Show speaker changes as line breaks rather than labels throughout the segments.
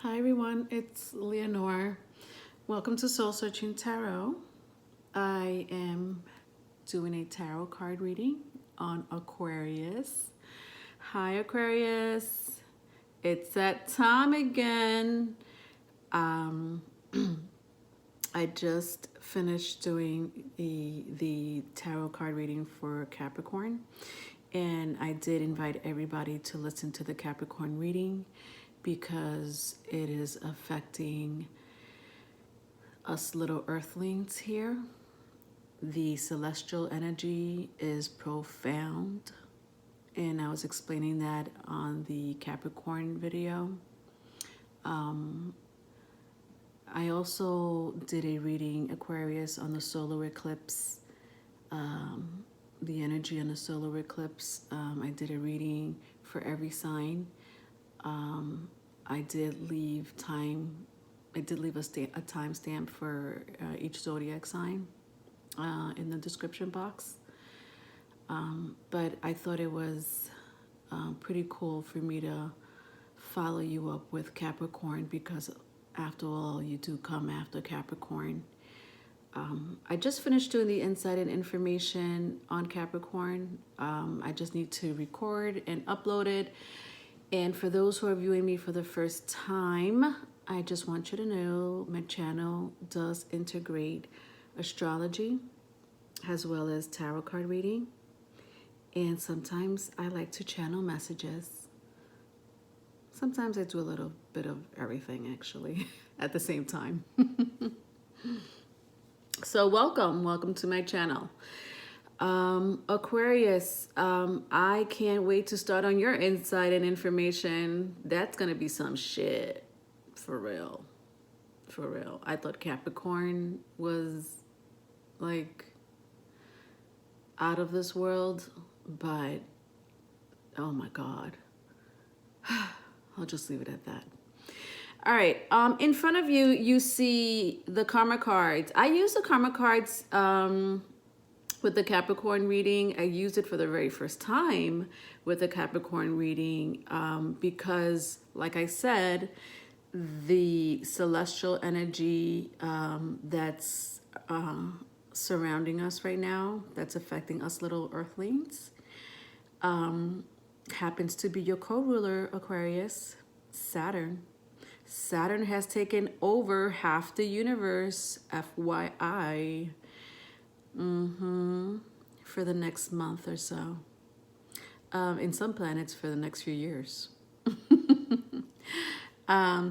Hi everyone, it's Leonore. Welcome to Soul Searching Tarot. I am doing a tarot card reading on Aquarius. Hi Aquarius, it's that time again. Um, I just finished doing the tarot card reading for Capricorn, and I did invite everybody to listen to the Capricorn reading because it is affecting us little earthlings here. The celestial energy is profound, and I was explaining that on the Capricorn video. I also did a reading, Aquarius, on the solar eclipse, the energy on the solar eclipse. I did a reading for every sign. I did leave a timestamp for each zodiac sign in the description box. But I thought it was pretty cool for me to follow you up with Capricorn because after all, you do come after Capricorn. I just finished doing the insight and information on Capricorn. I just need to record and upload it. And for those who are viewing me for the first time, I just want you to know my channel does integrate astrology as well as tarot card reading. And sometimes I like to channel messages. Sometimes I do a little bit of everything actually at the same time. So welcome to my channel. Aquarius, I can't wait to start on your insight and information. That's gonna be some shit. For real. For real. I thought Capricorn was like out of this world, but oh my God. I'll just leave it at that. All right, in front of you, you see the karma cards. I use the karma cards with the Capricorn reading. I used it for the very first time with the Capricorn reading because, like I said, the celestial energy that's surrounding us right now, that's affecting us little earthlings, happens to be your co-ruler, Aquarius, Saturn. Saturn has taken over half the universe, FYI, for the next month or so. In some planets for the next few years.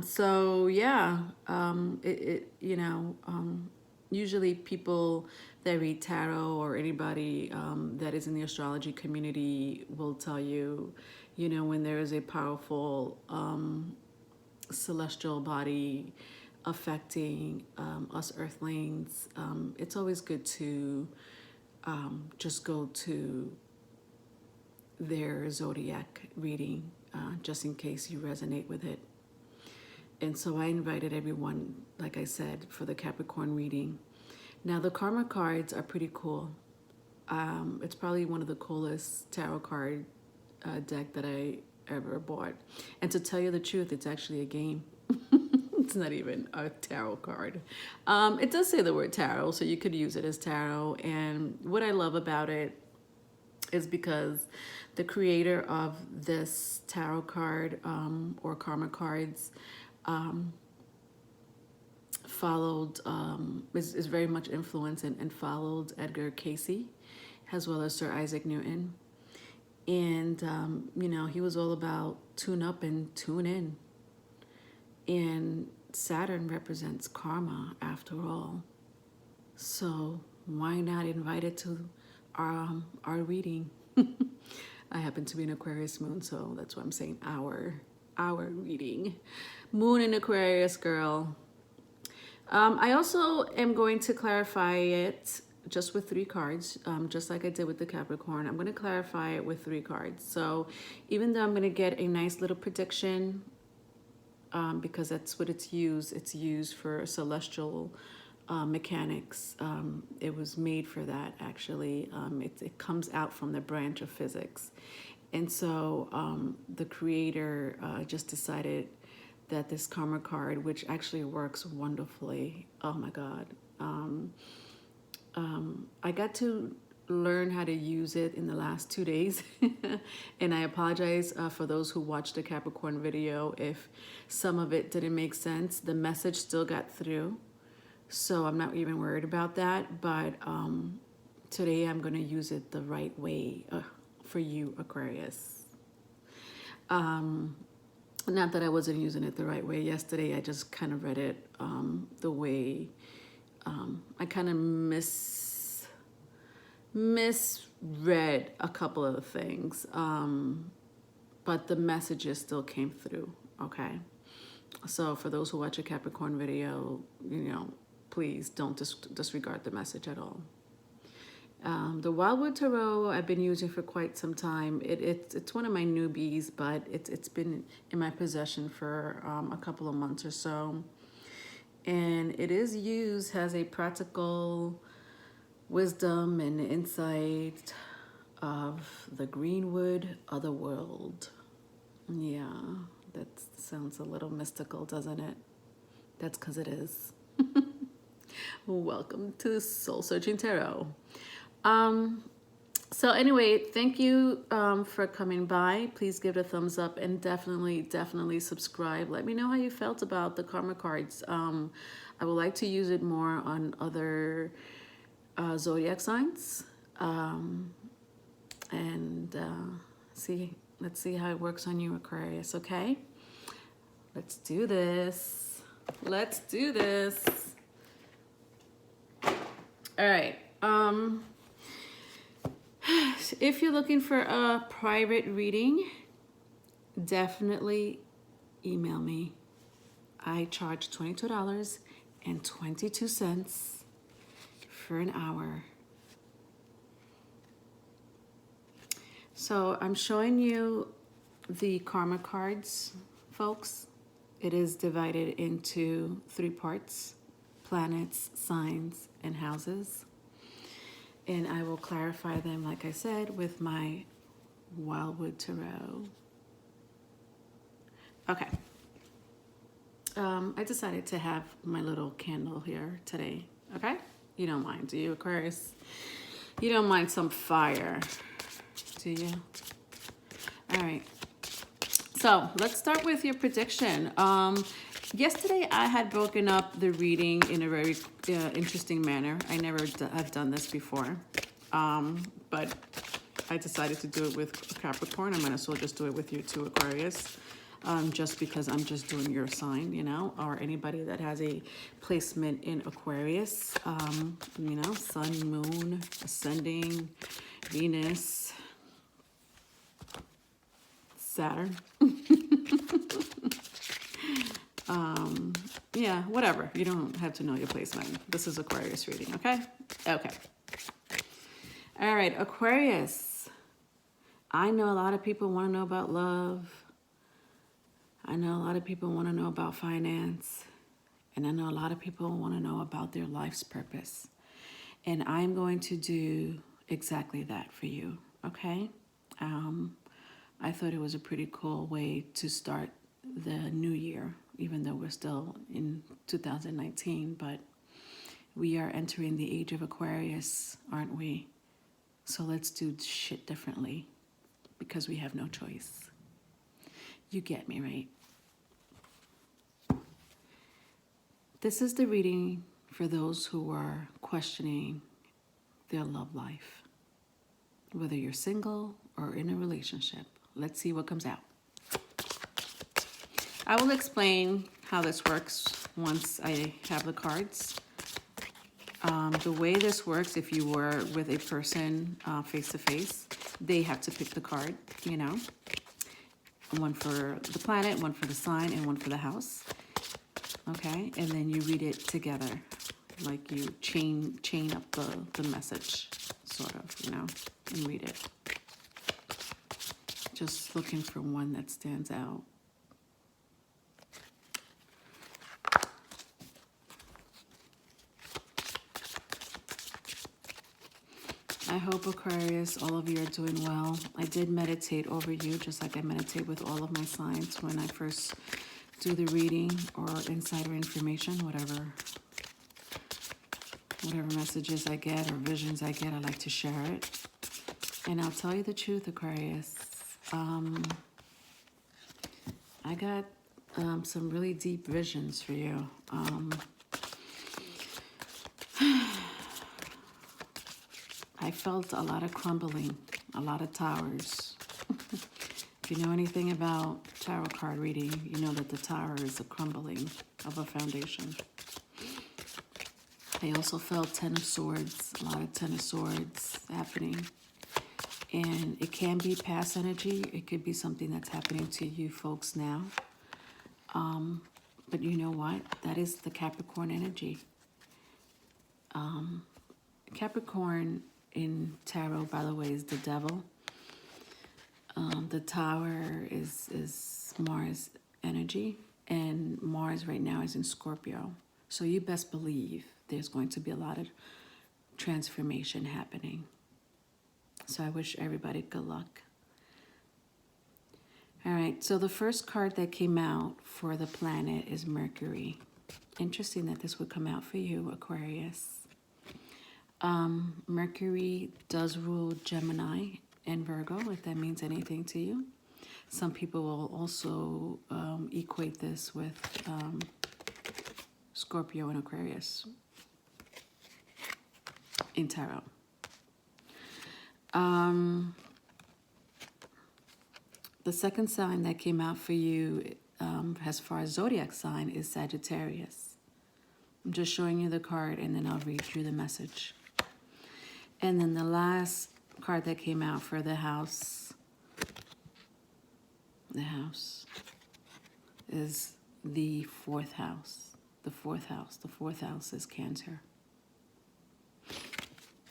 So yeah, usually people that read tarot or anybody that is in the astrology community will tell you, when there is a powerful celestial body affecting us earthlings, it's always good to just go to their zodiac reading just in case you resonate with it. And so I invited everyone, like I said, for the Capricorn reading. Now the karma cards are pretty cool. It's probably one of the coolest tarot card deck that I ever bought. And to tell you the truth, it's actually a game. It's not even a tarot card. It does say the word tarot, so you could use it as tarot. And what I love about it is because the creator of this tarot card or karma cards followed, is very much influenced and followed Edgar Cayce, as well as Sir Isaac Newton. And, he was all about tune up and tune in. And Saturn represents karma after all. So why not invite it to our reading? I happen to be an Aquarius moon, so that's why I'm saying our reading. Moon in Aquarius, girl. I also am going to clarify it just with 3 cards, just like I did with the Capricorn. I'm going to clarify it with 3 cards. So even though I'm going to get a nice little prediction, because that's what it's used for celestial mechanics. It was made for that, actually. It comes out from the branch of physics. And so the creator just decided that this karma card, which actually works wonderfully. Oh my God. I got to learn how to use it in the last 2 days. And I apologize for those who watched the Capricorn video if some of it didn't make sense. The message still got through, so I'm not even worried about that. But today I'm going to use it the right way for you, Aquarius. Not that I wasn't using it the right way yesterday. I just kind of read it the way I kind of misread a couple of things, but the messages still came through. Okay, so for those who watch a Capricorn video, please don't disregard the message at all. The Wildwood Tarot I've been using for quite some time. It's one of my newbies, but it's been in my possession for a couple of months or so. And it is used as a practical wisdom and insight of the Greenwood Otherworld. Yeah, that sounds a little mystical, doesn't it? That's because it is. Welcome to Soul Searching Tarot. So anyway, thank you for coming by. Please give it a thumbs up and definitely subscribe. Let me know how you felt about the karma cards. I would like to use it more on other zodiac signs, and let's see how it works on you, Aquarius. Okay, let's do this. All right. If you're looking for a private reading, definitely email me. I charge $22.22 for an hour. So I'm showing you the karma cards, folks. It is divided into 3 parts: planets, signs, and houses. And I will clarify them, like I said, with my Wildwood Tarot. Okay. I decided to have my little candle here today. Okay? You don't mind, do you, Aquarius? You don't mind some fire, do you? All right. So let's start with your prediction. Yesterday, I had broken up the reading in a very interesting manner. I never have done this before, but I decided to do it with Capricorn. I might as well just do it with you too, Aquarius, just because I'm just doing your sign, or anybody that has a placement in Aquarius, sun, moon, ascending, Venus, Saturn. Yeah, whatever. You don't have to know your placement. This is Aquarius reading, okay? Okay. All right, Aquarius. I know a lot of people want to know about love. I know a lot of people want to know about finance. And I know a lot of people want to know about their life's purpose. And I'm going to do exactly that for you, okay? I thought it was a pretty cool way to start the new year, even though we're still in 2019, but we are entering the age of Aquarius, aren't we? So let's do shit differently because we have no choice. You get me, right? This is the reading for those who are questioning their love life, whether you're single or in a relationship. Let's see what comes out. I will explain how this works once I have the cards. The way this works, if you were with a person face-to-face, they have to pick the card, One for the planet, one for the sign, and one for the house. Okay, and then you read it together, like you chain up the message, sort of, and read it. Just looking for one that stands out. I hope, Aquarius, all of you are doing well. I did meditate over you, just like I meditate with all of my signs when I first do the reading or insider information, whatever messages I get or visions I get, I like to share it. And I'll tell you the truth, Aquarius. I got some really deep visions for you. I felt a lot of crumbling, a lot of towers. If you know anything about tarot card reading, you know that the tower is a crumbling of a foundation. I also felt Ten of Swords, a lot of Ten of Swords happening. And it can be past energy. It could be something that's happening to you folks now. But you know what? That is the Capricorn energy. Capricorn in tarot, by the way, is the devil. The tower is Mars energy. And Mars right now is in Scorpio. So you best believe there's going to be a lot of transformation happening. So I wish everybody good luck. All right, so the first card that came out for the planet is Mercury. Interesting that this would come out for you, Aquarius. Mercury does rule Gemini and Virgo, if that means anything to you. Some people will also equate this with Scorpio and Aquarius in tarot. The second sign that came out for you as far as zodiac sign is Sagittarius. I'm just showing you the card and then I'll read through the message. And then the last card that came out for the house is the fourth house. The fourth house is Cancer.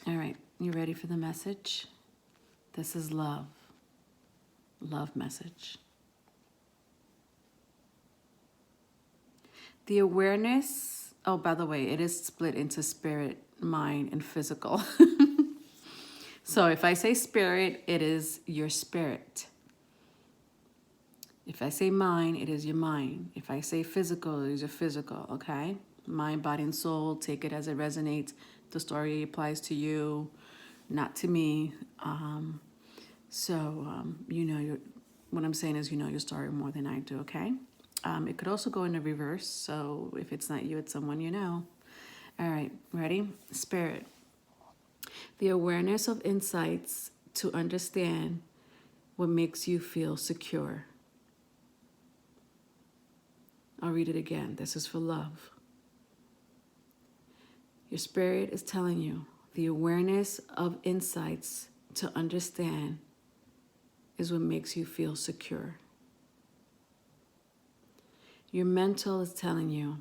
All right, you ready for the message? This is love. Love message. The awareness, oh, by the way, it is split into spirit, mind, and physical. So if I say spirit, it is your spirit. If I say mind, it is your mind. If I say physical, it is your physical, okay? Mind, body, and soul, take it as it resonates. The story applies to you, not to me. You know, what I'm saying is you know your story more than I do, okay? It could also go in the reverse, so if it's not you, it's someone you know. All right, ready? Spirit. The awareness of insights to understand what makes you feel secure. I'll read it again. This is for love. Your spirit is telling you the awareness of insights to understand is what makes you feel secure. Your mental is telling you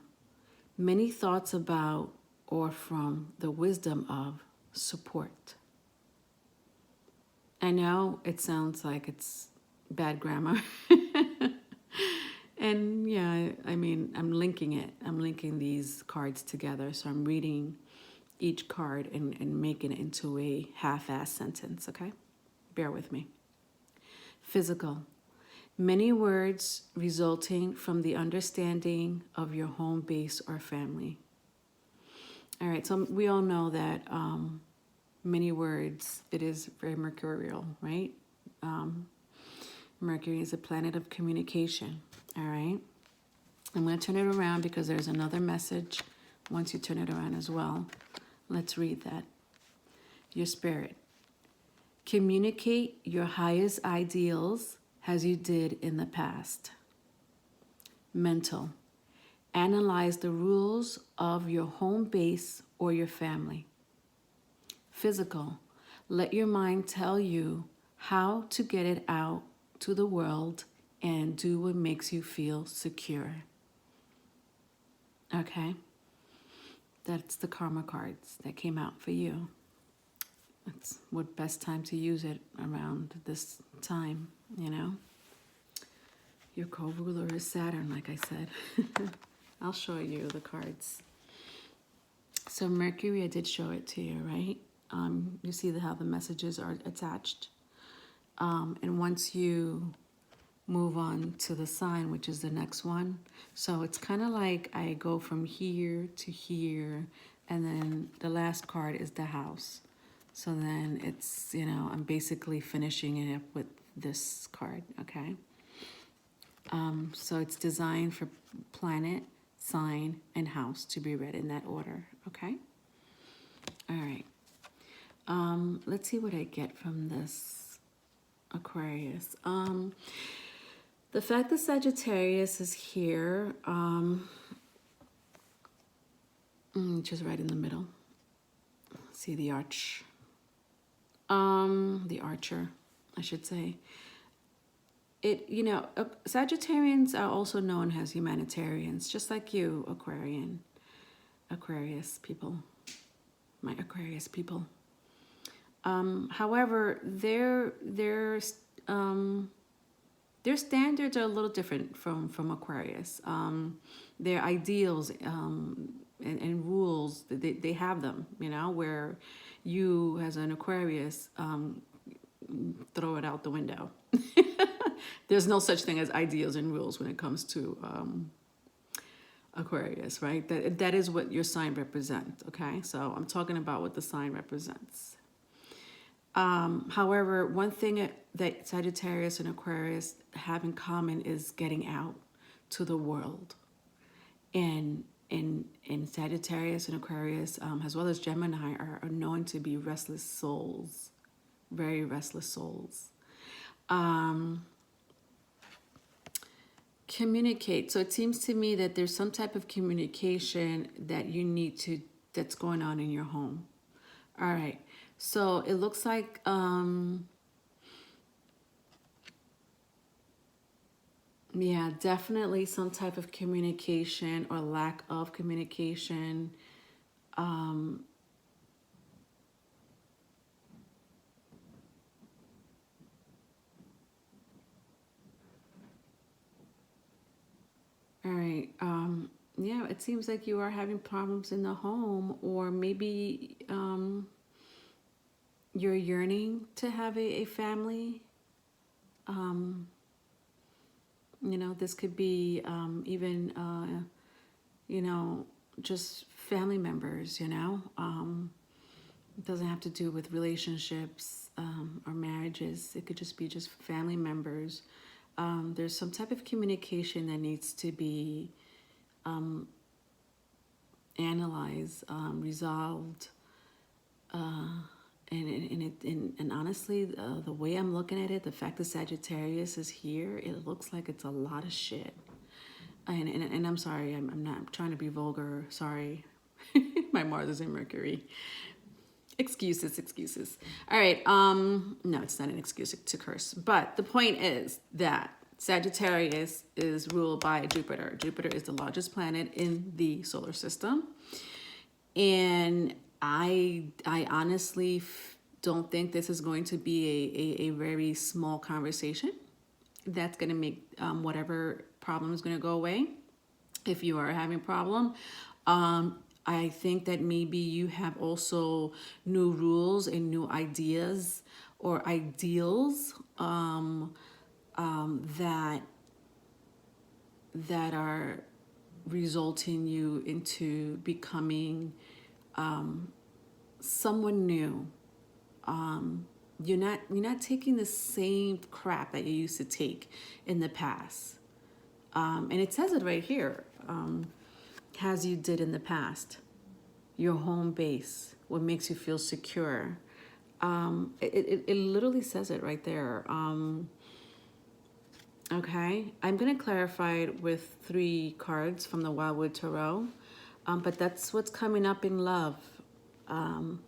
many thoughts about or from the wisdom of support. I know it sounds like it's bad grammar. And yeah, I mean, I'm linking it. I'm linking these cards together. So I'm reading each card and making it into a half-assed sentence, okay? Bear with me. Physical. Many words resulting from the understanding of your home base or family. All right, so we all know that many words, it is very mercurial, right? Mercury is a planet of communication, all right? I'm going to turn it around because there's another message once you turn it around as well. Let's read that. Your spirit. Communicate your highest ideals as you did in the past. Mental. Analyze the rules of your home base or your family. Physical. Let your mind tell you how to get it out to the world and do what makes you feel secure. Okay? That's the karma cards that came out for you. It's what best time to use it around this time, you know? Your co-ruler is Saturn, like I said. I'll show you the cards. So Mercury, I did show it to you, right? You see how the messages are attached. And once you move on to the sign, which is the next one. So it's kind of like I go from here to here, and then the last card is the house. So then it's, you know, I'm basically finishing it up with this card, okay? So it's designed for planet, sign, and house to be read in that order, okay? All right. Let's see what I get from this Aquarius. The fact that Sagittarius is here, just right in the middle. See the arch. The archer, I should say. It, you know, Sagittarians are also known as humanitarians, just like you, Aquarius people, my Aquarius people. However, their standards are a little different from Aquarius. Their ideals and rules, they have them, you know, where you as an Aquarius throw it out the window. There's no such thing as ideals and rules when it comes to Aquarius, right? That is what your sign represents, okay? So I'm talking about what the sign represents. However, one thing that Sagittarius and Aquarius have in common is getting out to the world. And in Sagittarius and Aquarius, as well as Gemini, are known to be restless souls, very restless souls. Communicate. So it seems to me that there's some type of communication that you need to, that's going on in your home. All right. So it looks like, yeah, definitely some type of communication or lack of communication. All right. Yeah, it seems like you are having problems in the home, or maybe you're yearning to have a family. You know, this could be even, you know, just family members, you know. It doesn't have to do with relationships or marriages. It could just be just family members. There's some type of communication that needs to be analyzed, resolved, and honestly, the way I'm looking at it, the fact that Sagittarius is here, it looks like it's a lot of shit. And I'm sorry, I'm not trying to be vulgar. Sorry, my Mars is in Mercury. Excuses. All right. No, it's not an excuse to curse. But the point is that Sagittarius is ruled by Jupiter. Jupiter is the largest planet in the solar system. And I honestly don't think this is going to be a very small conversation that's going to make whatever problem is going to go away. If you are having a problem, I think that maybe you have also new rules and new ideas or ideals that are resulting you into becoming someone new. You're not taking the same crap that you used to take in the past. And it says it right here. As you did in the past, your home base, what makes you feel secure. It literally says it right there. Okay, I'm going to clarify it with 3 cards from the Wildwood Tarot, but that's what's coming up in love. All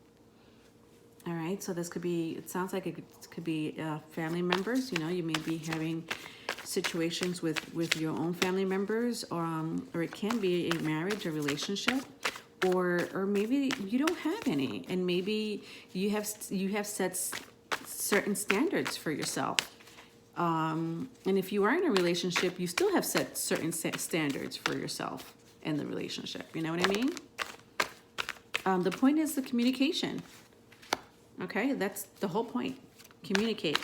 right, so this could be, it sounds like it could be family members. You know, you may be having situations with your own family members, or it can be a marriage, a relationship, or maybe you don't have any, and maybe you have set certain standards for yourself. And if you are in a relationship, you still have set certain standards for yourself in the relationship. You know what I mean? The point is the communication. Okay, that's the whole point. Communicate.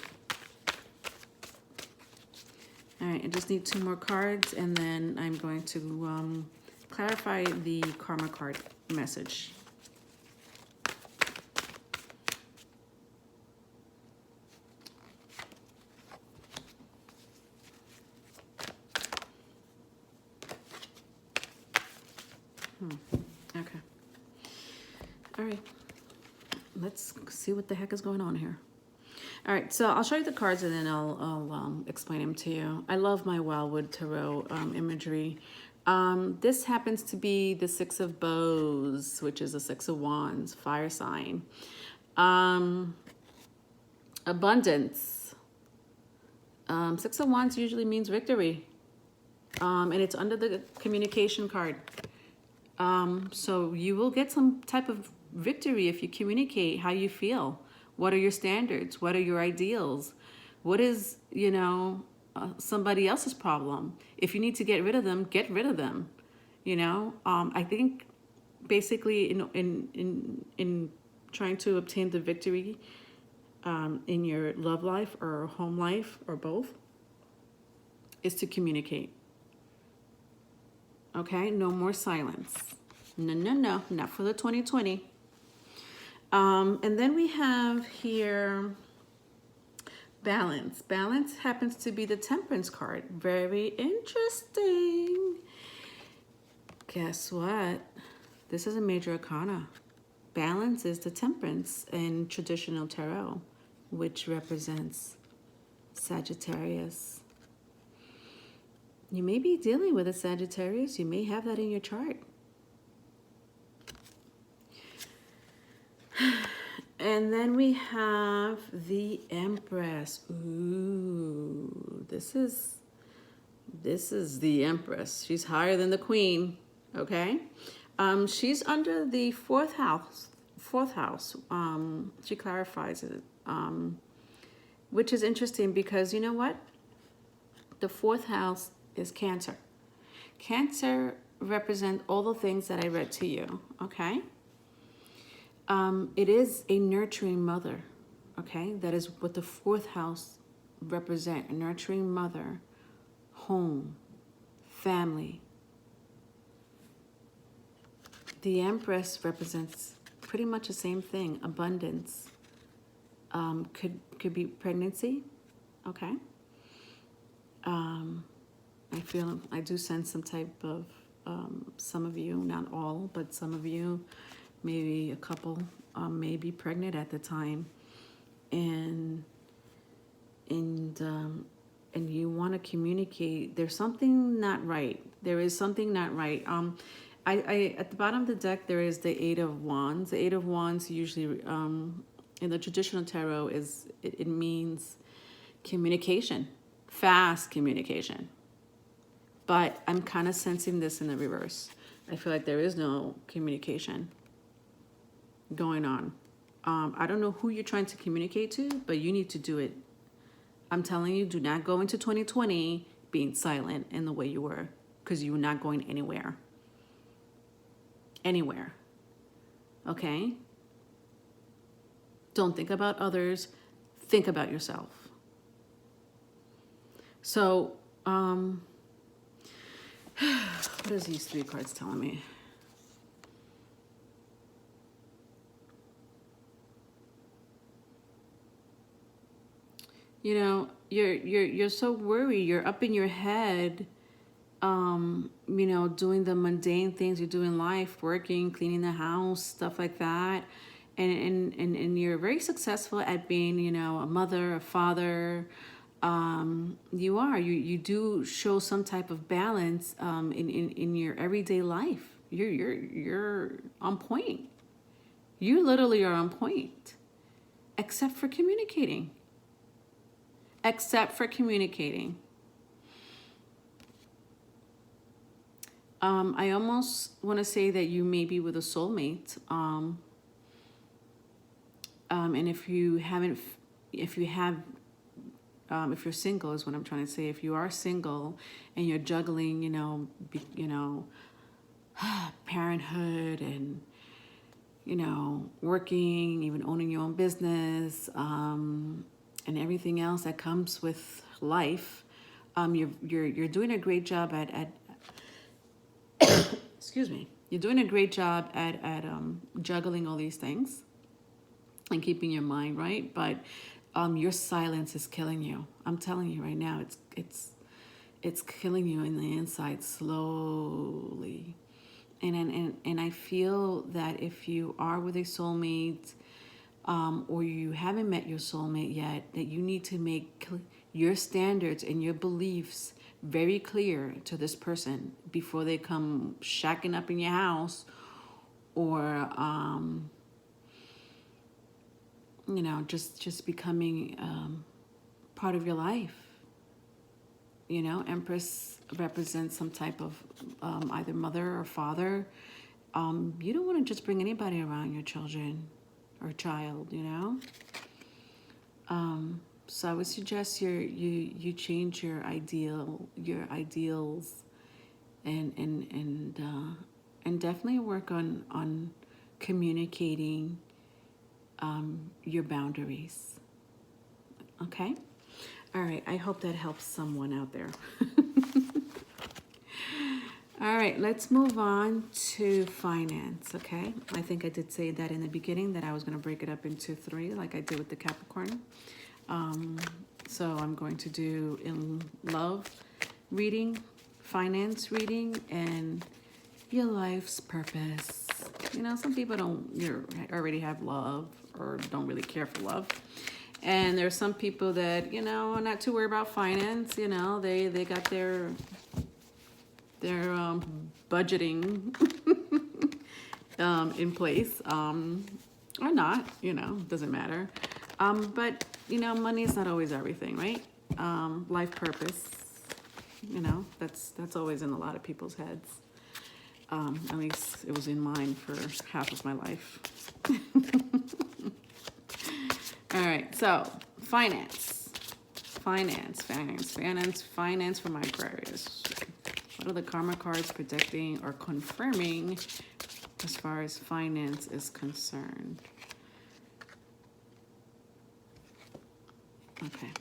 All right, I just need 2 more cards, and then I'm going to clarify the karma card message. Okay. All right. Let's see what the heck is going on here. All right, so I'll show you the cards and then I'll explain them to you. I love my Wildwood Tarot imagery. This happens to be the 6 of Bows, which is a 6 of Wands, fire sign. Abundance. 6 of Wands usually means victory. And it's under the communication card. So you will get some type of victory if you communicate how you feel. What are your standards? What are your ideals? What is, somebody else's problem? If you need to get rid of them, get rid of them. I think basically in trying to obtain the victory in your love life or home life or both is to communicate. Okay, no more silence. No, not for the 2020. And then we have here balance. Balance happens to be the Temperance card. Very interesting. Guess what? This is a major arcana. Balance is the Temperance in traditional tarot, which represents Sagittarius. You may be dealing with a Sagittarius. You may have that in your chart. And then we have the Empress. Ooh, this is the Empress. She's higher than the Queen, okay? She's under the fourth house. She clarifies it, which is interesting because you know what? The 4th house is Cancer. Cancer represents all the things that I read to you, okay? It is a nurturing mother, okay? That is what the 4th house represents, a nurturing mother, home, family. The Empress represents pretty much the same thing, abundance. Could be pregnancy, okay? I do sense some type of, some of you, not all, but some of you, maybe a couple, may be pregnant at the time, and you want to communicate. There's something not right. There is something not right. I at the bottom of the deck there is the 8 of Wands. The 8 of Wands usually, in the traditional tarot, it means communication, fast communication. But I'm kind of sensing this in the reverse. I feel like there is no communication going on. I don't know who you're trying to communicate to, but you need to do it. I'm telling you, do not go into 2020 being silent in the way you were, because you're not going anywhere. Anywhere. Okay? Don't think about others. Think about yourself. So, what is these 3 cards telling me? You know, you're so worried. You're up in your head, doing the mundane things you do in life, working, cleaning the house, stuff like that. And you're very successful at being, a mother, a father. You do show some type of balance in your everyday life. You're on point. You literally are on point, except for communicating. I almost want to say that you may be with a soulmate. And if you're single is what I'm trying to say. If you are single and you're juggling, parenthood and, working, even owning your own business, and everything else that comes with life, You're doing a great job at excuse me. You're doing a great job at juggling all these things and keeping your mind right, but your silence is killing you. I'm telling you right now, it's killing you in the inside slowly. And I feel that if you are with a soulmate, or you haven't met your soulmate yet, that you need to make your standards and your beliefs very clear to this person before they come shacking up in your house, or you know, just becoming part of your life. You know, Empress represents some type of either mother or father. You don't want to just bring anybody around your children or child, you know. So I would suggest you change your ideals, and definitely work on communicating your boundaries. Okay. All right, I hope that helps someone out there. All right, let's move on to finance, okay? I think I did say that in the beginning, that I was going to break it up into 3 like I did with the Capricorn. So I'm going to do in love reading, finance reading, and your life's purpose. You know, some people already have love or don't really care for love. And there's some people that, you know, are not too worried about finance. You know, they got their budgeting in place, or not, you know, doesn't matter. But, you know, money is not always everything, right? Life purpose, you know, that's always in a lot of people's heads. At least it was in mine for half of my life. All right, so finance for my Aquarius. What are the karma cards predicting or confirming as far as finance is concerned? Okay.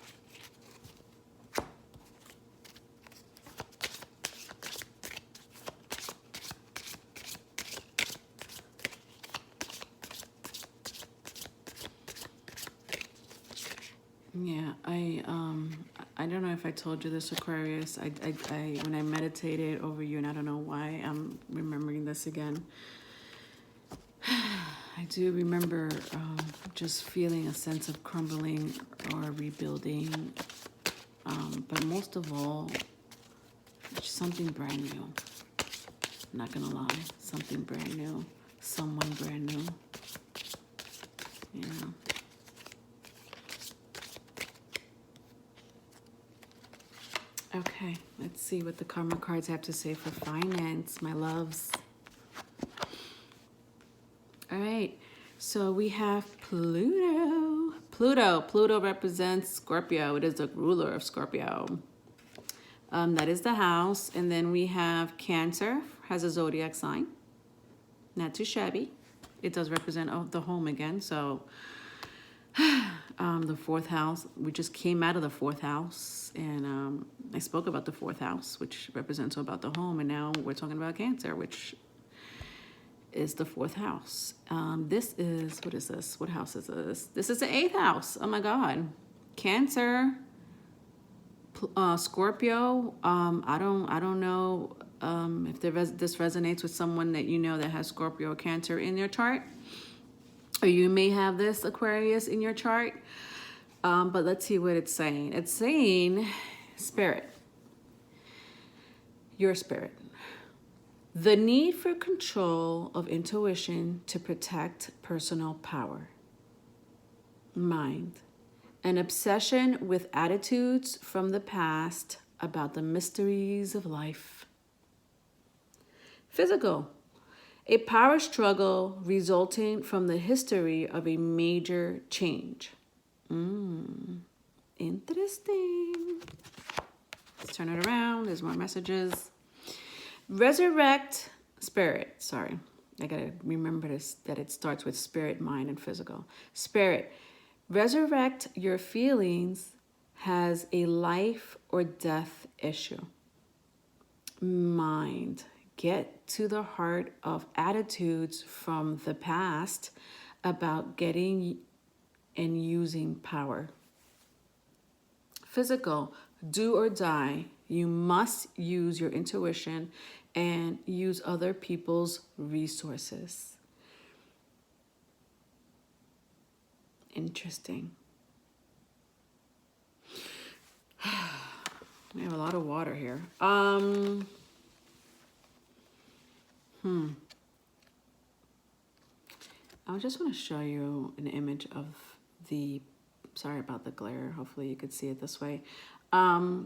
Yeah, I don't know if I told you this, Aquarius. I when I meditated over you, and I don't know why I'm remembering this again. I do remember just feeling a sense of crumbling or rebuilding, but most of all, just something brand new. I'm not gonna lie, something brand new, someone brand new. Yeah. Okay, let's see what the karma cards have to say for finance, my loves. All right, so we have Pluto. Pluto represents Scorpio. It is the ruler of Scorpio. That is the house. And then we have Cancer, has a zodiac sign. Not too shabby. It does represent the home again, so the 4th house, we just came out of the 4th house, and I spoke about the 4th house, which represents about the home, and now we're talking about Cancer, which is the 4th house. This is, what is this? What house is this? This is the 8th house. Oh my God. Cancer, Scorpio. I don't know if this resonates with someone that you know that has Scorpio or Cancer in their chart. Or you may have this, Aquarius, in your chart. But let's see what it's saying. It's saying spirit. Your spirit. The need for control of intuition to protect personal power. Mind. An obsession with attitudes from the past about the mysteries of life. Physical. A power struggle resulting from the history of a major change. Interesting. Let's turn it around. There's more messages. Resurrect spirit. Sorry, I gotta remember this, that it starts with spirit, mind, and physical. Spirit. Resurrect your feelings has a life or death issue. Mind. Get to the heart of attitudes from the past about getting and using power. Physical. Do or die. You must use your intuition and use other people's resources. Interesting. We have a lot of water here. I just want to show you an image of the, sorry about the glare, hopefully you could see it this way.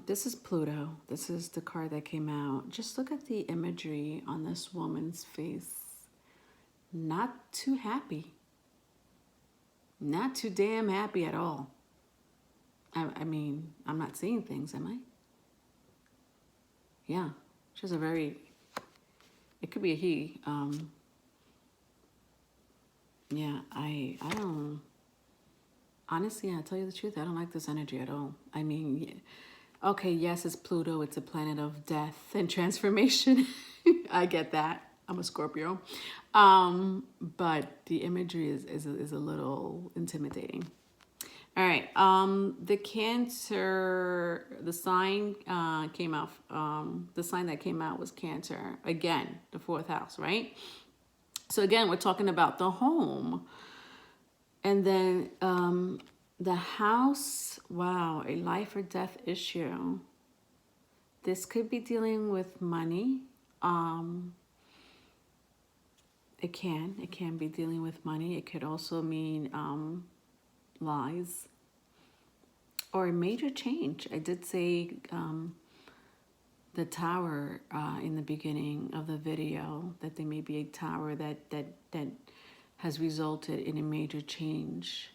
This is Pluto. This is the card that came out. Just look at the imagery on this woman's face. Not too happy. Not too damn happy at all. I mean, I'm not seeing things, am I? Yeah, she has a very, it could be a he. Yeah, I don't, honestly, I'll tell you the truth, I don't like this energy at all. I mean, okay, yes, it's Pluto. It's a planet of death and transformation. I get that. I'm a Scorpio. But the imagery is a little intimidating. All right, the Cancer, the sign came out, the sign that came out was Cancer. Again, the 4th house, right? So again, we're talking about the home. And then the house, wow, a life or death issue. This could be dealing with money. It can be dealing with money. It could also mean lies or a major change. I did say the tower in the beginning of the video, that there may be a tower that has resulted in a major change.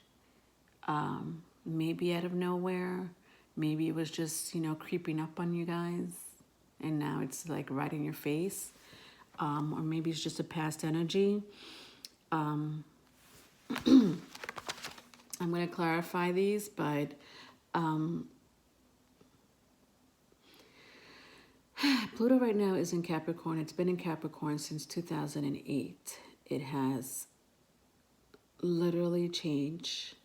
Maybe out of nowhere, maybe it was just, you know, creeping up on you guys and now it's like right in your face. Or maybe it's just a past energy. I'm going to clarify these, but Pluto right now is in Capricorn. It's been in Capricorn since 2008. It has literally changed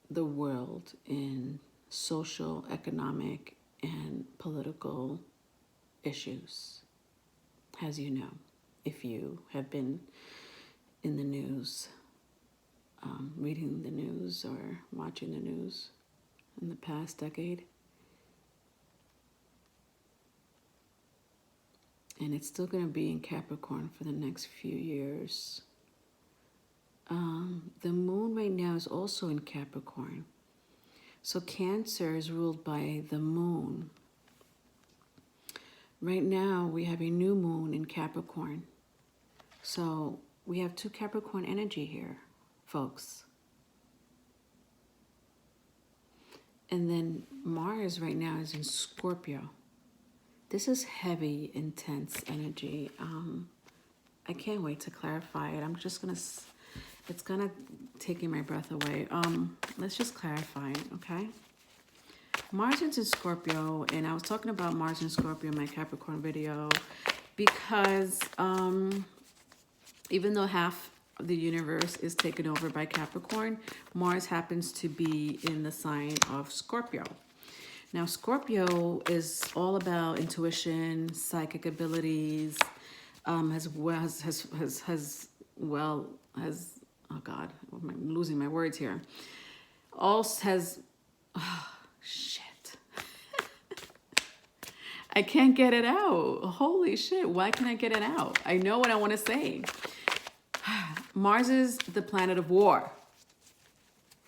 the world in social, economic, and political issues, as you know, if you have been in the news, reading the news or watching the news in the past decade. And it's still going to be in Capricorn for the next few years. The moon right now is also in Capricorn. So Cancer is ruled by the moon. Right now we have a new moon in Capricorn. So we have 2 Capricorn energy here, folks. And then Mars right now is in Scorpio. This is heavy, intense energy. I can't wait to clarify it. I'm just gonna, it's gonna taking my breath away. Let's just clarify it, okay? Mars is in Scorpio, and I was talking about Mars and Scorpio in my Capricorn video because even though half of the universe is taken over by Capricorn, Mars happens to be in the sign of Scorpio. Now, Scorpio is all about intuition, psychic abilities, oh God, I'm losing my words here. Also has, oh, shit. I can't get it out. Holy shit, why can't I get it out? I know what I want to say. Mars is the planet of war.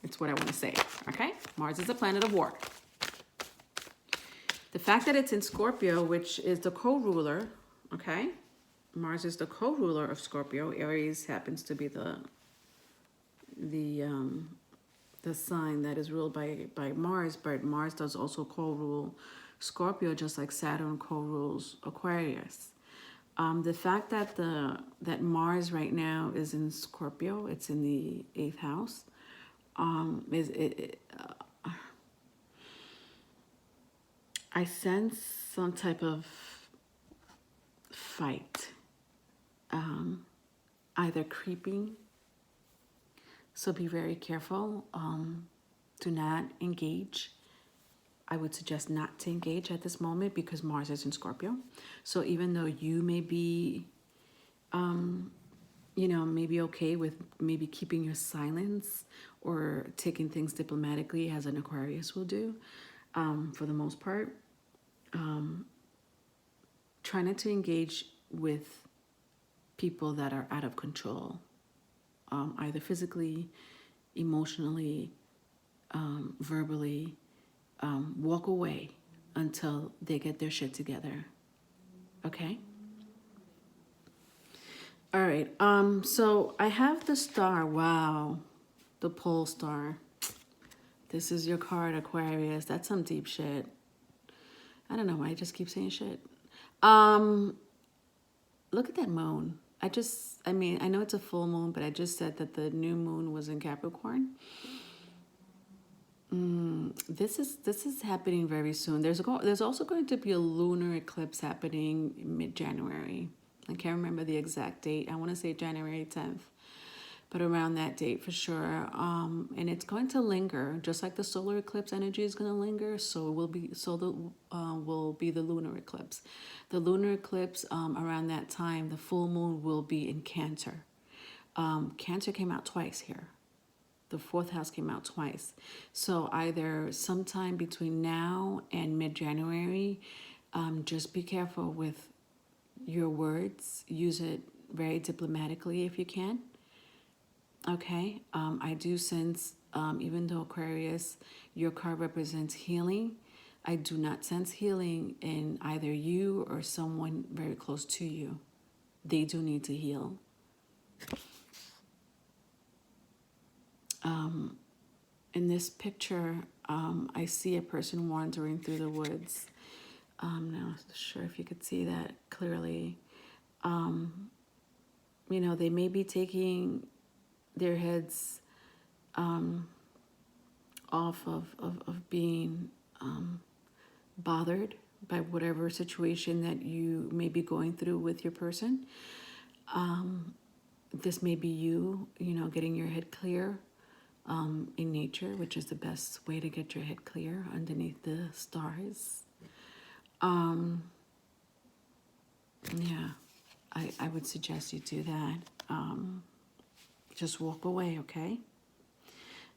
It's what I want to say, okay? Mars is a planet of war. The fact that it's in Scorpio, which is the co-ruler, okay? Mars is the co-ruler of Scorpio. Aries happens to be the sign that is ruled by Mars, but Mars does also co-rule Scorpio, just like Saturn co-rules Aquarius. The fact that that Mars right now is in Scorpio, it's in the 8th house, I sense some type of fight, either creeping. So be very careful. Do not engage. I would suggest not to engage at this moment because Mars is in Scorpio. So even though you may be, maybe okay with maybe keeping your silence or taking things diplomatically as an Aquarius will do, for the most part, try not to engage with people that are out of control, either physically, emotionally, verbally. Walk away until they get their shit together. Okay? All right. So I have the star. Wow. The pole star. This is your card, Aquarius. That's some deep shit. I don't know why I just keep saying shit. Look at that moon. I know it's a full moon, but I just said that the new moon was in Capricorn. This is happening very soon. There's also going to be a lunar eclipse happening mid-January. I can't remember the exact date. I want to say January 10th, but around that date for sure. And it's going to linger, just like the solar eclipse energy is going to linger. So will be the lunar eclipse. The lunar eclipse around that time, the full moon will be in Cancer. Cancer came out twice here. The fourth house came out twice. So either sometime between now and mid-January, just be careful with your words. Use it very diplomatically if you can. Okay? I do sense, even though Aquarius, your card represents healing, I do not sense healing in either you or someone very close to you. They do need to heal. In this picture, I see a person wandering through the woods. Now, I'm not sure if you could see that clearly. They may be taking their heads off of being bothered by whatever situation that you may be going through with your person. This may be you, getting your head clear. In nature, which is the best way to get your head clear underneath the stars. Yeah, I would suggest you do that. Just walk away, okay?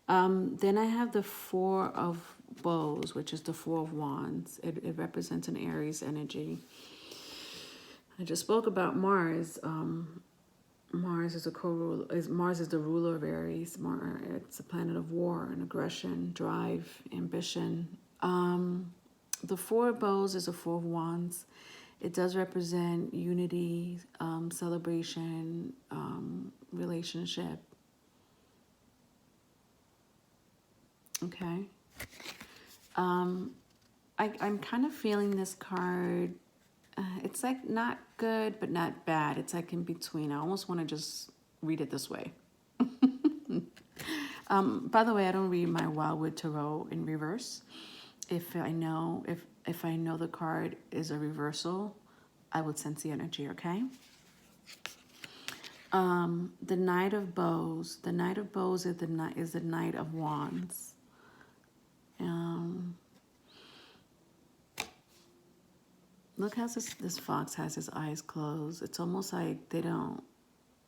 Then I have the Four of Bows, which is the Four of Wands. It represents an Aries energy. I just spoke about Mars. Mars is Mars is the ruler of Aries. It's a planet of war and aggression, drive, ambition. The Four of Bows is a Four of Wands. It does represent unity, celebration, relationship. Okay. I'm kind of feeling this card. It's like not good, but not bad. It's like in between. I almost want to just read it this way. By the way, I don't read my Wildwood Tarot in reverse. If I know the card is a reversal, I would sense the energy. Okay. The Knight of Bows. The Knight of Bows is the Knight of Wands. Look how this fox has his eyes closed. It's almost like they don't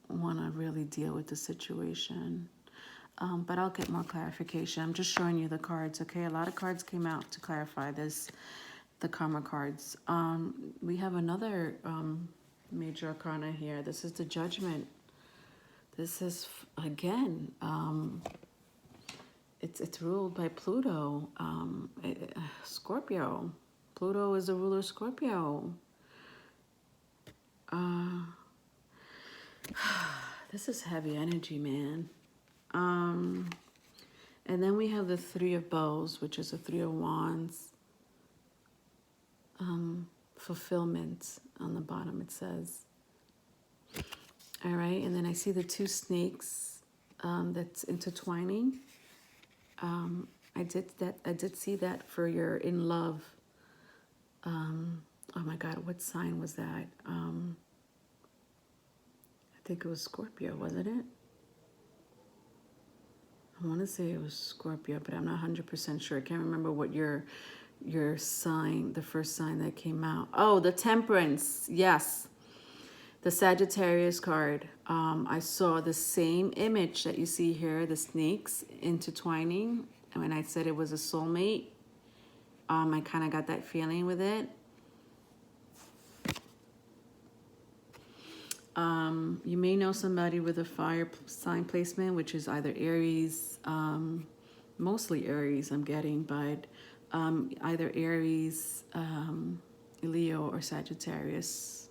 want to really deal with the situation. But I'll get more clarification. I'm just showing you the cards, okay? A lot of cards came out to clarify this, the karma cards. We have another major arcana here. This is the Judgment. This is, again, it's ruled by Pluto, Scorpio. Pluto is the ruler of Scorpio. This is heavy energy, man. And then we have the Three of Bows, which is the Three of Wands. Fulfillment on the bottom, it says. All right, and then I see the two snakes that's intertwining. I did see that for your in love Oh my God, what sign was that? I think it was Scorpio, wasn't it? I want to say it was Scorpio, but I'm not 100% sure. I can't remember what your sign, the first sign that came out. Oh, the Temperance. Yes. The Sagittarius card. I saw the same image that you see here, the snakes intertwining. And when I said it was a soulmate, I kind of got that feeling with it. You may know somebody with a fire sign placement, which is either Aries, mostly Aries I'm getting, but either Aries, Leo, or Sagittarius.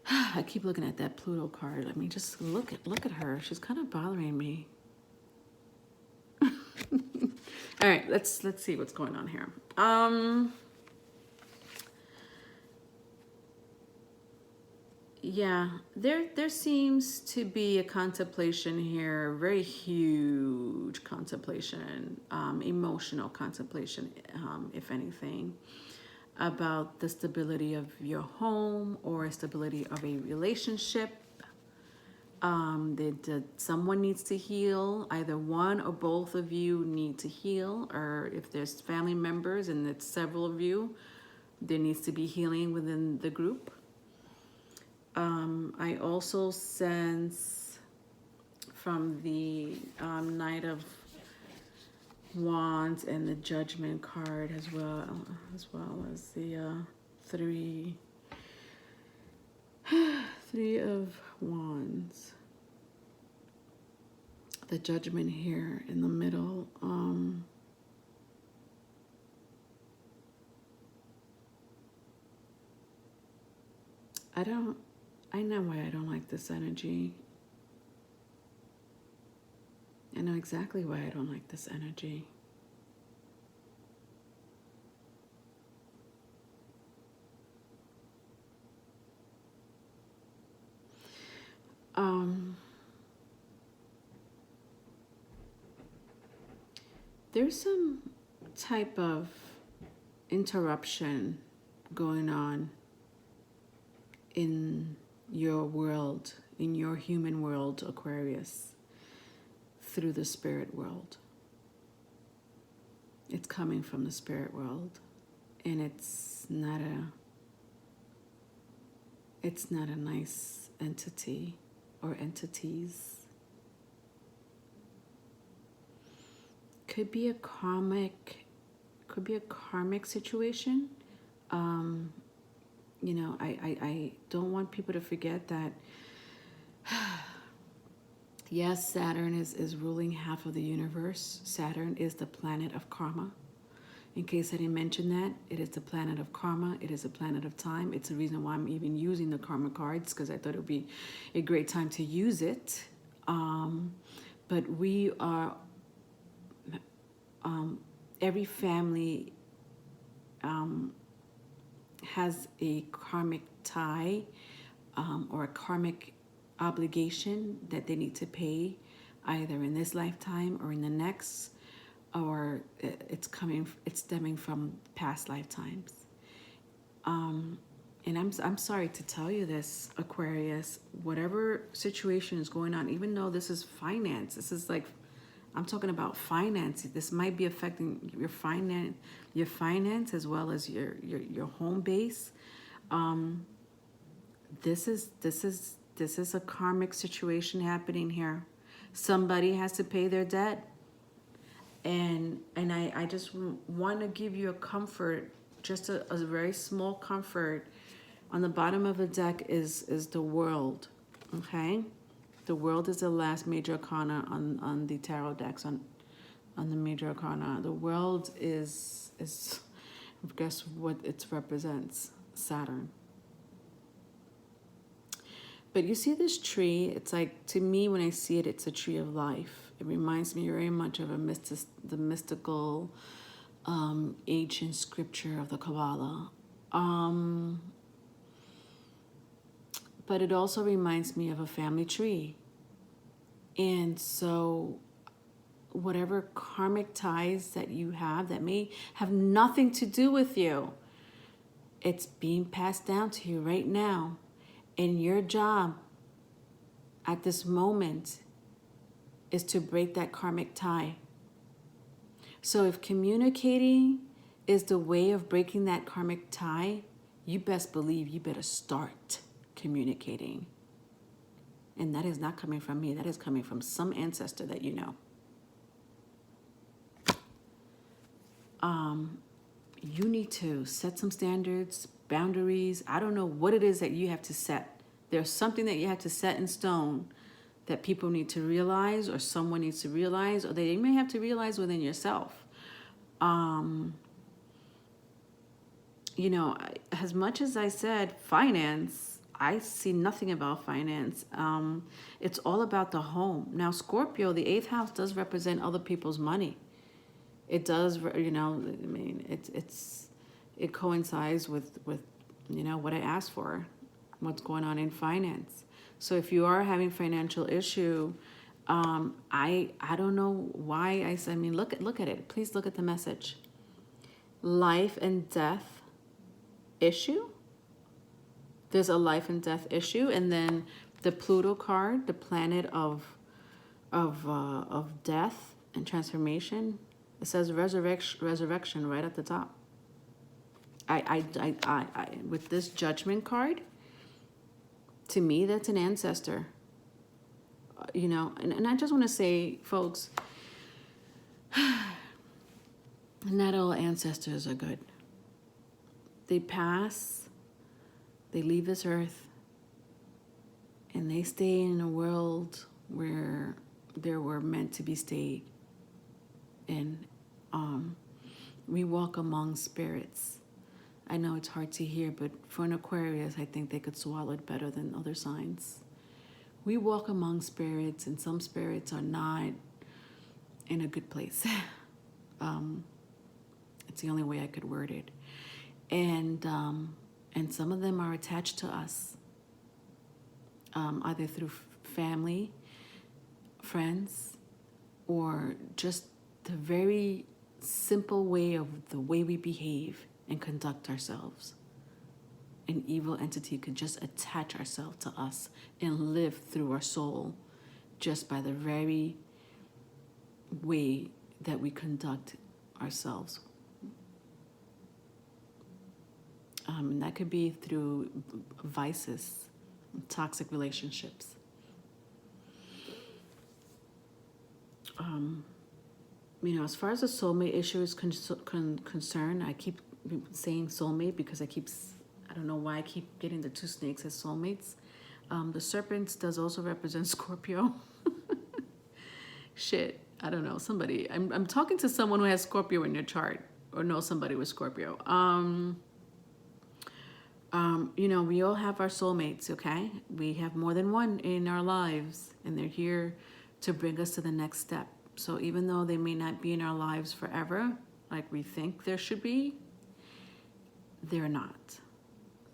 I keep looking at that Pluto card. I mean, just look at her. She's kind of bothering me. All right, let's see what's going on here. Yeah, there seems to be a contemplation here, very huge contemplation, emotional contemplation, if anything, about the stability of your home or stability of a relationship. That someone needs to heal, either one or both of you need to heal, or if there's family members and it's several of you, there needs to be healing within the group. I also sense from the Knight of Wands and the Judgment card as well as the Three of Wands. The Judgment here in the middle. I know why I don't like this energy. I know exactly why I don't like this energy. There's some type of interruption going on in your world, in your human world, Aquarius, through the spirit world. It's coming from the spirit world, and it's not a nice entity or entities. Could be a karmic situation. You know, I don't want people to forget that yes, Saturn is ruling half of the universe. Saturn is the planet of karma. In case I didn't mention that, it is the planet of karma. It is a planet of time. It's the reason why I'm even using the karma cards, because I thought it would be a great time to use it. But we are, every family has a karmic tie or a karmic obligation that they need to pay either in this lifetime or in the next, or it's stemming from past lifetimes. And I'm sorry to tell you this, Aquarius, whatever situation is going on, even though this is finance, this is like, I'm talking about finance. This might be affecting your finance as well as your home base. This is a karmic situation happening here. Somebody has to pay their debt, and I just want to give you a comfort, just a very small comfort. On the bottom of the deck is the World. Okay. The World is the last major arcana on the tarot decks, on the major arcana. The World is guess what it represents? Saturn. But you see this tree, it's like, to me, when I see it, it's a tree of life. It reminds me very much of the mystical ancient scripture of the Kabbalah. But it also reminds me of a family tree. And so whatever karmic ties that you have that may have nothing to do with you, It's being passed down to you right now. And your job at this moment is to break that karmic tie. So if communicating is the way of breaking that karmic tie, you best believe you better start communicating. And that is not coming from me. That is coming from some ancestor that you know. You need to set some standards, boundaries. I don't know what it is that you have to set. There's something that you have to set in stone that people need to realize, or someone needs to realize, or they may have to realize within yourself. You know, as much as I said finance, I see nothing about finance. It's all about the home. Now, Scorpio, the 8th house does represent other people's money. It does, you know, I mean, it coincides with, you know, what I asked for, what's going on in finance. So if you are having financial issue, I don't know why I mean, look at it. Please look at the message. Life and death issue. There's a life and death issue, and then the Pluto card, the planet of death and transformation. It says resurrection right at the top. I with this Judgment card, to me, that's an ancestor. You know, and I just want to say, folks, not all ancestors are good. They pass, they leave this earth, and they stay in a world where they were meant to be stayed. And we walk among spirits. I know it's hard to hear, but for an Aquarius, I think they could swallow it better than other signs. We walk among spirits, and some spirits are not in a good place. It's the only way I could word it. And some of them are attached to us, either through family, friends, or just the very simple way of the way we behave and conduct ourselves. An evil entity could just attach ourselves to us and live through our soul just by the very way that we conduct ourselves. And that could be through vices, toxic relationships. You know, as far as the soulmate issue is concerned, I keep saying soulmate because I don't know why I keep getting the two snakes as soulmates. The serpent does also represent Scorpio. Shit, I don't know, somebody. I'm talking to someone who has Scorpio in their chart, or know somebody with Scorpio. You know, we all have our soulmates, okay? We have more than one in our lives, and they're here to bring us to the next step. So even though they may not be in our lives forever, like we think there should be, they're not.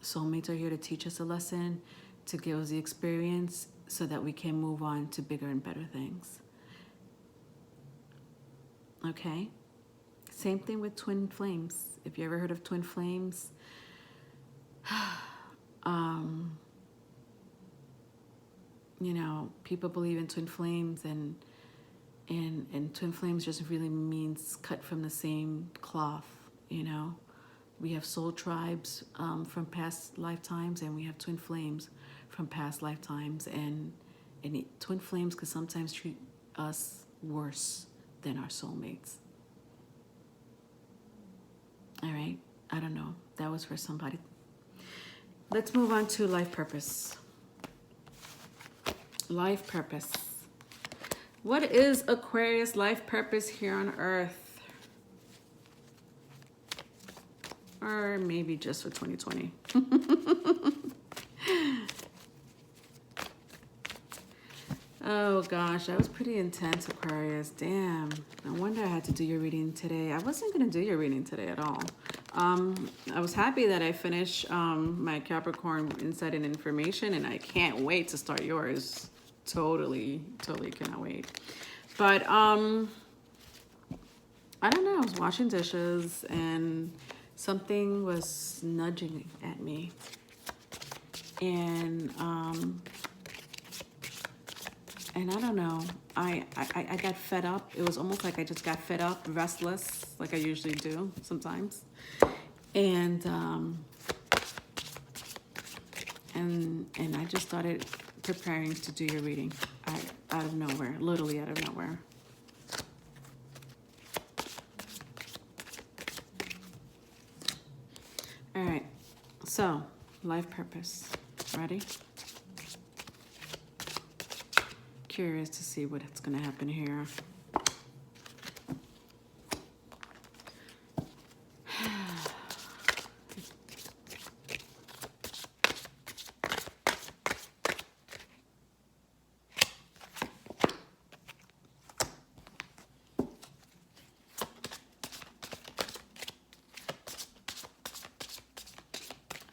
Soulmates are here to teach us a lesson, to give us the experience so that we can move on to bigger and better things. Okay? Same thing with twin flames. If you ever heard of twin flames, you know, people believe in twin flames, and twin flames just really means cut from the same cloth, you know. We have soul tribes from past lifetimes, and we have twin flames from past lifetimes, and twin flames could sometimes treat us worse than our soulmates. All right, I don't know. That was for somebody. Let's move on to life purpose. Life purpose. What is Aquarius' life purpose here on Earth? Or maybe just for 2020. Oh gosh, that was pretty intense, Aquarius. Damn. No wonder I had to do your reading today. I wasn't going to do your reading today at all. I was happy that I finished my Capricorn insight and information, and I can't wait to start yours. Totally cannot wait. But I don't know, I was washing dishes and something was nudging at me, and I don't know, I got fed up. It was almost like I just got fed up, restless, like I usually do sometimes. And I just started preparing to do your reading out of nowhere, literally out of nowhere. All right, so life purpose. Ready? Curious to see what's going to happen here.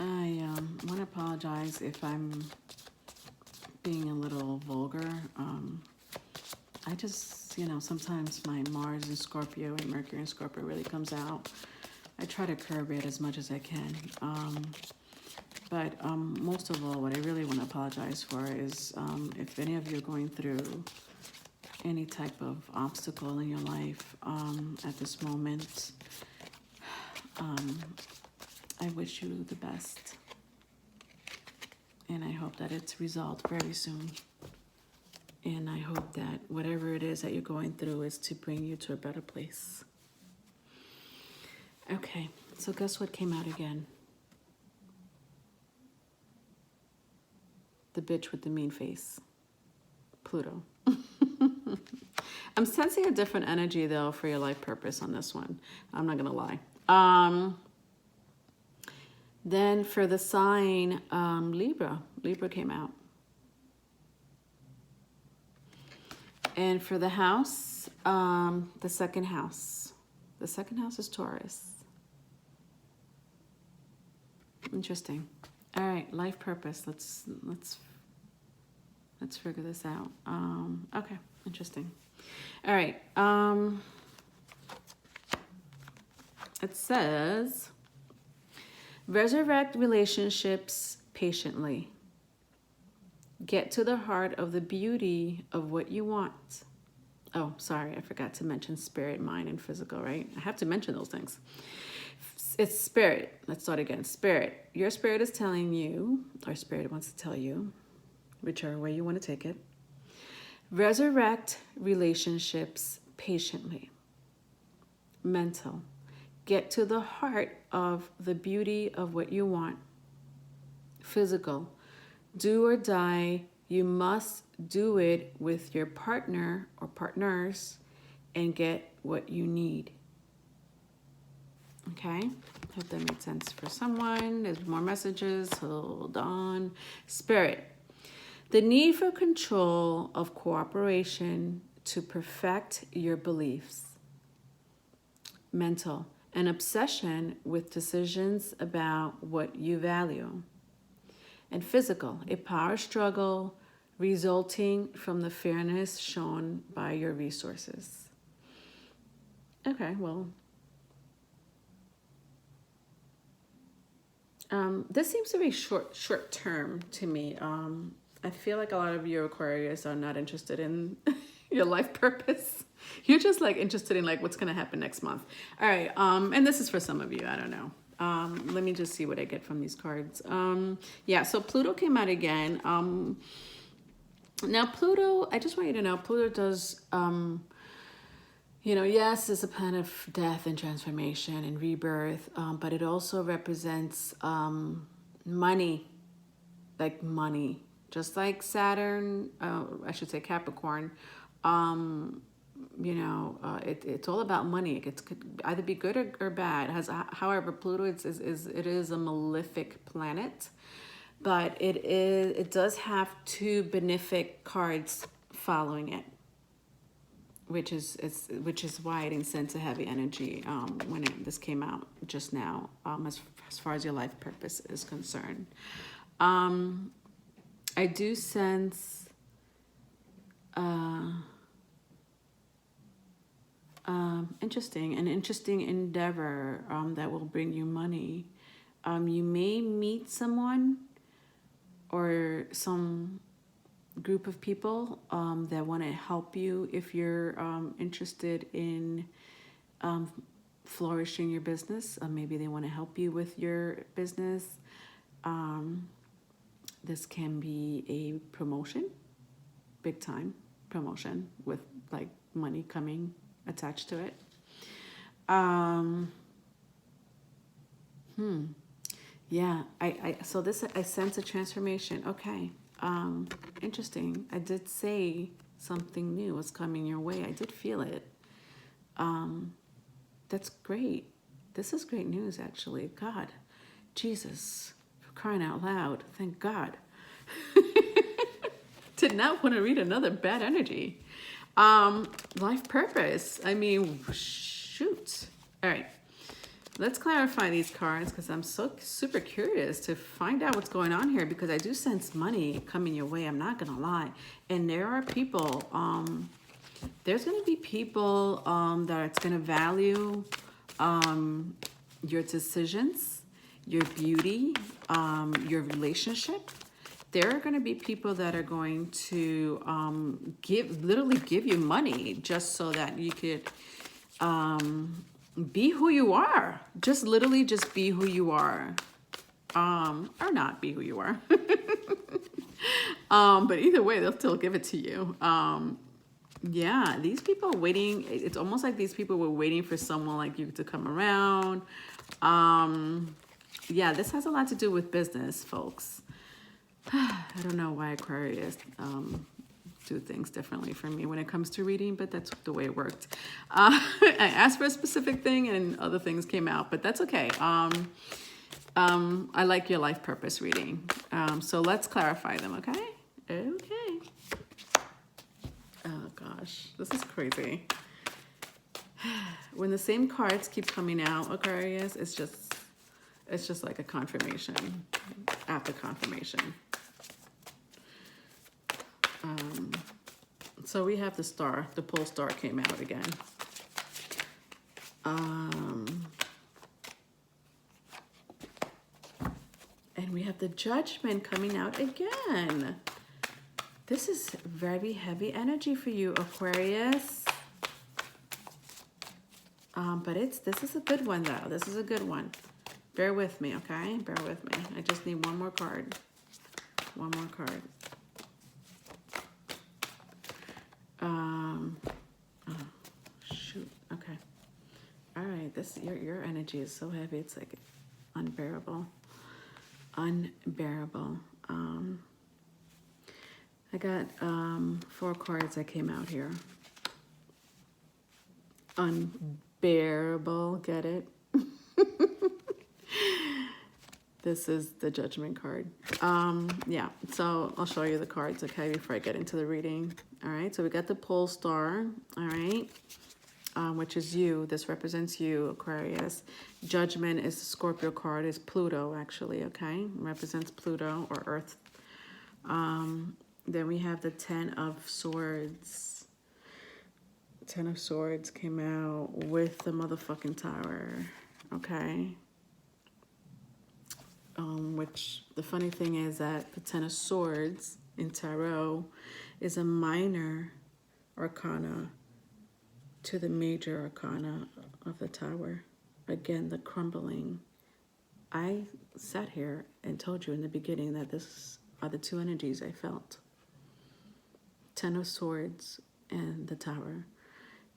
I want to apologize if I'm being a little vulgar. I just, sometimes my Mars in Scorpio and Mercury in Scorpio really comes out. I try to curb it as much as I can. But most of all, what I really want to apologize for is if any of you are going through any type of obstacle in your life at this moment, I wish you the best. And I hope that it's resolved very soon. And I hope that whatever it is that you're going through is to bring you to a better place. Okay, so guess what came out again? The bitch with the mean face. Pluto. I'm sensing a different energy, though, for your life purpose on this one. I'm not going to lie. Then for the sign, Libra. Libra came out. And for the house, the second house. The second house is Taurus. Interesting. All right, life purpose. Let's figure this out. Okay, interesting. All right. It says, resurrect relationships patiently. Get to the heart of the beauty of what you want. Oh, sorry, I forgot to mention spirit, mind, and physical, right? I have to mention those things. It's spirit. Let's start again. Spirit. Your spirit is telling you, or spirit wants to tell you, whichever way you want to take it. Resurrect relationships patiently. Mental. Get to the heart of the beauty of what you want. Physical. Do or die. You must do it with your partner or partners and get what you need. Okay, hope that made sense for someone. There's more messages. Hold on. Spirit. The need for control of cooperation to perfect your beliefs. Mental. An obsession with decisions about what you value. And physical. A power struggle resulting from the fairness shown by your resources. Okay, well, this seems to be short term to me. I feel like a lot of you Aquarius are not interested in your life purpose. You're just like interested in like what's going to happen next month. All right. And this is for some of you. I don't know. Let me just see what I get from these cards. Yeah. So Pluto came out again. Now Pluto, I just want you to know, Pluto does, yes, it's a planet of death and transformation and rebirth, but it also represents money, like money, just like Saturn, I should say Capricorn. It's all about money. It could either be good or bad. However, Pluto is a malefic planet, but it does have two benefic cards following it, which is why it didn't sense a heavy energy when this came out just now, as far as your life purpose is concerned. I do sense Interesting. An interesting endeavor that will bring you money. You may meet someone or some group of people that want to help you if you're interested in flourishing your business. Maybe they want to help you with your business. This can be a promotion, big time promotion with like money coming attached to it. Yeah, so this, I sense a transformation. Okay. Interesting. I did say something new was coming your way. I did feel it. That's great. This is great news, actually. God, Jesus, for crying out loud. Thank God. Did not want to read another bad energy. Life purpose. I mean, shoot. All right. Let's clarify these cards because I'm so super curious to find out what's going on here, because I do sense money coming your way. I'm not going to lie. And there are people, there's going to be people that it's going to value your decisions, your beauty, your relationship. There are going to be people that are going to literally give you money just so that you could be who you are. Just literally just be who you are. Or not be who you are. But either way, they'll still give it to you. Yeah, these people are waiting. It's almost like these people were waiting for someone like you to come around. Yeah, this has a lot to do with business, folks. I don't know why Aquarius do things differently for me when it comes to reading, but that's the way it worked. I asked for a specific thing and other things came out, but that's okay. I like your life purpose reading. So let's clarify them, okay? Okay. Oh gosh, this is crazy. When the same cards keep coming out, Aquarius, it's just like a confirmation after confirmation. So we have the star, the pole star came out again. And we have the judgment coming out again. This is very heavy energy for you, Aquarius. But this is a good one though. This is a good one. Bear with me, okay? Bear with me. I just need one more card. One more card. Oh, shoot. Okay. All right. This your energy is so heavy. It's like unbearable. Unbearable. I got 4 cards that came out here. Unbearable. Get it? This is the judgment card. Yeah, so I'll show you the cards, okay, before I get into the reading. All right, so we got the pole star, all right, which is you. This represents you, Aquarius. Judgment is the Scorpio card, is Pluto, actually, okay? It represents Pluto or Earth. Then we have the 10 of Swords. 10 of Swords came out with the motherfucking Tower, okay? Which the funny thing is that the 10 of Swords in Tarot is a minor arcana to the major arcana of the Tower. Again, the crumbling. I sat here and told you in the beginning that this are the 2 energies I felt. 10 of Swords and the Tower.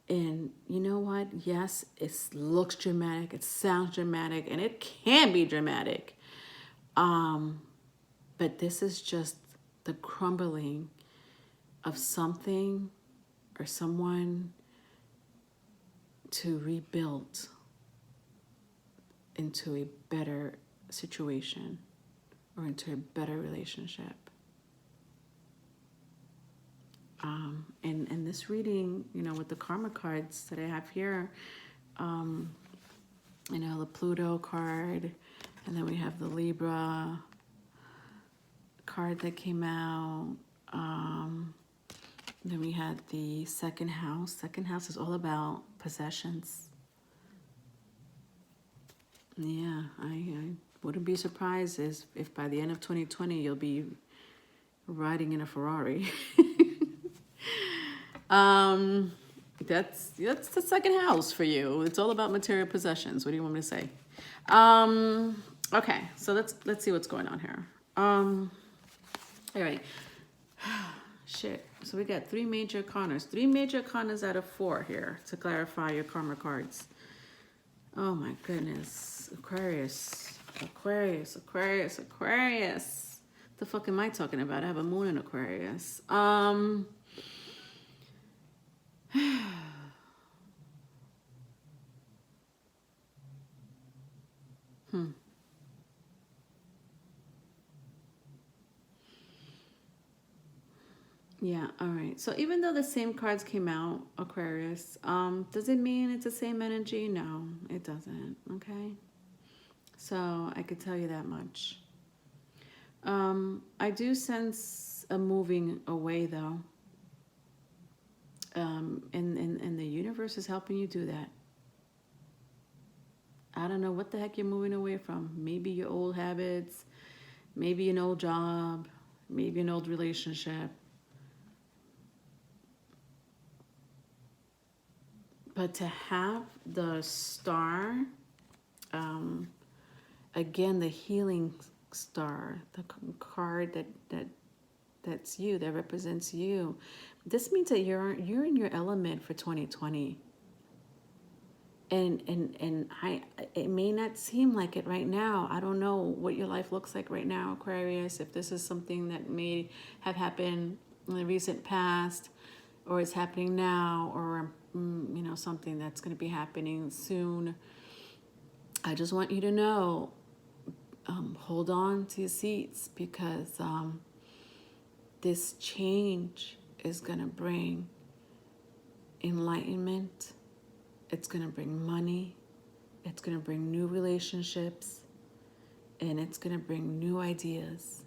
And you know what? Yes, it looks dramatic, it sounds dramatic, and it can be dramatic. But this is just the crumbling of something or someone to rebuild into a better situation or into a better relationship. And this reading, you know, with the karma cards that I have here, you know, the Pluto card, and then we have the Libra card that came out. Then we had the second house. Second house is all about possessions. Yeah, I wouldn't be surprised if by the end of 2020 you'll be riding in a Ferrari. That's the second house for you. It's all about material possessions. What do you want me to say? Okay, so let's see what's going on here. All right. Shit. So we got three major arcanas. Three major arcanas out of four here to clarify your karma cards. Oh my goodness. Aquarius. Aquarius. Aquarius. Aquarius. What the fuck am I talking about? I have a moon in Aquarius. Yeah, all right. So even though the same cards came out, Aquarius, does it mean it's the same energy? No, it doesn't, okay? So I could tell you that much. I do sense a moving away, though. And the universe is helping you do that. I don't know what the heck you're moving away from. Maybe your old habits, maybe an old job, maybe an old relationship. But to have the star, again, the healing star, the card that's you, that represents you. This means that you're in your element for 2020. And it may not seem like it right now. I don't know what your life looks like right now, Aquarius. If this is something that may have happened in the recent past, or is happening now, or something that's going to be happening soon. I just want you to know, hold on to your seats, because this change is going to bring enlightenment. It's going to bring money. It's going to bring new relationships. And it's going to bring new ideas.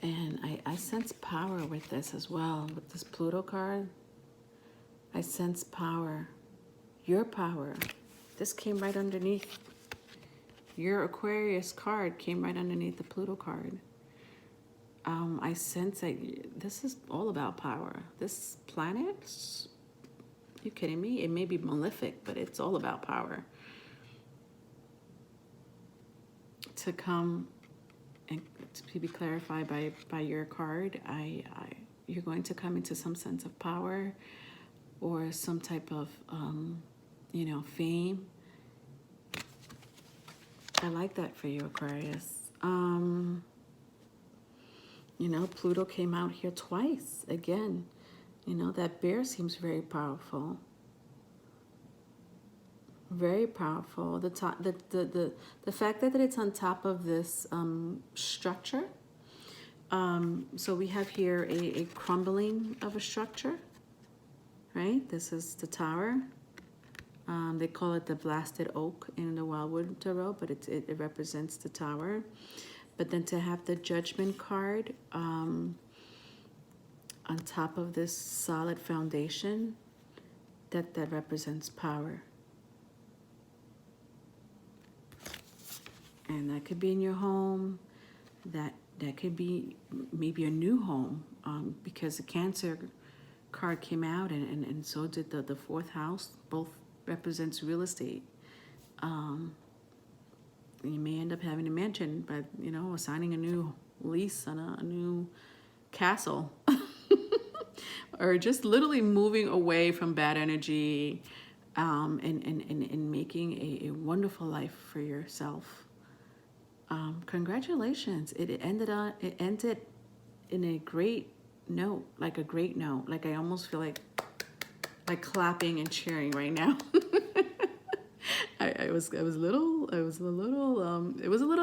And I sense power with this as well. With this Pluto card, I sense power. Your power. This came right underneath. Your Aquarius card came right underneath the Pluto card. I sense that this is all about power. This planet, you kidding me? It may be malefic, but it's all about power. To come and to be clarified by your card, you're going to come into some sense of power, or some type of fame. I like that for you, Aquarius. Pluto came out here twice again. That bear seems very powerful. Very powerful. The fact that it's on top of this structure. So we have here a crumbling of a structure, right? This is the tower. They call it the blasted oak in the Wildwood Tarot, but it represents the tower. But then to have the Judgment card on top of this solid foundation, that represents power. And that could be in your home. That could be maybe a new home, because the Cancer card came out, and so did the fourth house. Both represents real estate. You may end up having a mansion, but signing a new lease on a new castle, or just literally moving away from bad energy, and making a wonderful life for yourself. Congratulations! It ended in a great note, like a great note. Like I almost feel like clapping and cheering right now. It was a little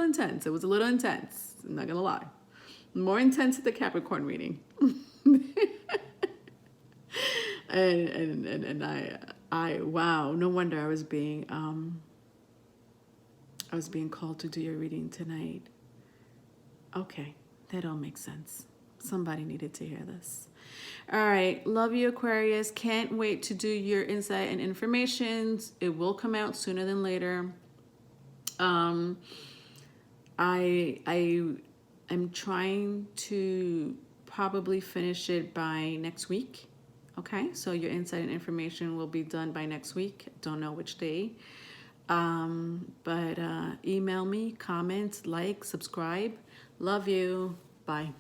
intense. It was a little intense. I'm not gonna lie. More intense at the Capricorn reading. and I wow, no wonder I was being called to do your reading tonight. Okay, that all makes sense. Somebody needed to hear this. All right, love you, Aquarius. Can't wait to do your insight and information. It will come out sooner than later. Um, I am trying to probably finish it by next week. Okay, so your insight and information will be done by next week. Don't know which day. But email me, comment, like, subscribe. Love you. Bye.